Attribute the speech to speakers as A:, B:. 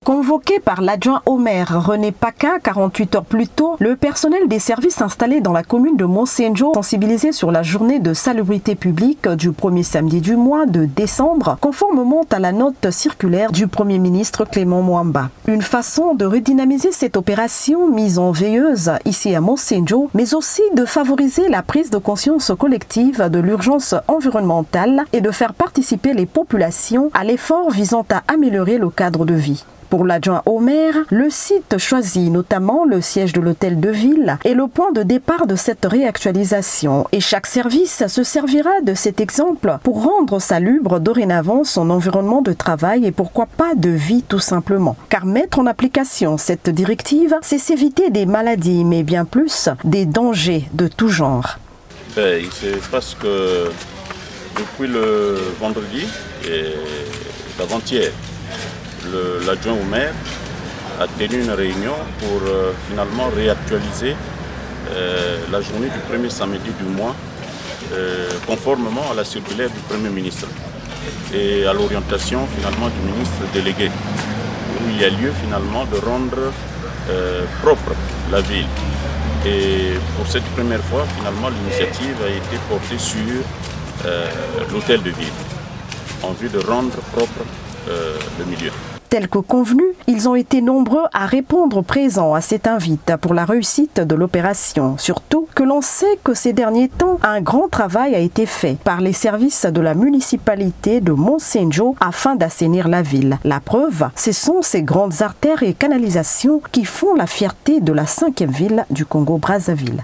A: Convoqué par l'adjoint au maire René Paca 48 heures plus tôt, le personnel des services installés dans la commune de Monsenjo, sensibilisé sur la journée de salubrité publique du premier samedi du mois de décembre, conformément à la note circulaire du Premier ministre Clément Mwamba. Une façon de redynamiser cette opération mise en veilleuse ici à Monsenjo, mais aussi de favoriser la prise de conscience collective de l'urgence environnementale et de faire participer les populations à l'effort visant à améliorer le cadre de vie. Pour l'adjoint au maire, le site choisi, notamment le siège de l'hôtel de ville, est le point de départ de cette réactualisation. Et chaque service se servira de cet exemple pour rendre salubre dorénavant son environnement de travail et pourquoi pas de vie tout simplement. Car mettre en application cette directive, c'est s'éviter des maladies, mais bien plus des dangers de tout genre.
B: Il se passe que depuis le vendredi et d'avant-hier, l'adjoint au maire a tenu une réunion pour finalement réactualiser la journée du premier samedi du mois conformément à la circulaire du Premier ministre et à l'orientation finalement du ministre délégué, où il y a lieu finalement de rendre propre la ville. Et pour cette première fois, finalement, l'initiative a été portée sur l'hôtel de ville en vue de rendre propre le milieu.
A: Tel que convenu, ils ont été nombreux à répondre présents à cette invite pour la réussite de l'opération. Surtout que l'on sait que ces derniers temps, un grand travail a été fait par les services de la municipalité de Monsenjo afin d'assainir la ville. La preuve, ce sont ces grandes artères et canalisations qui font la fierté de la 5e ville du Congo-Brazzaville.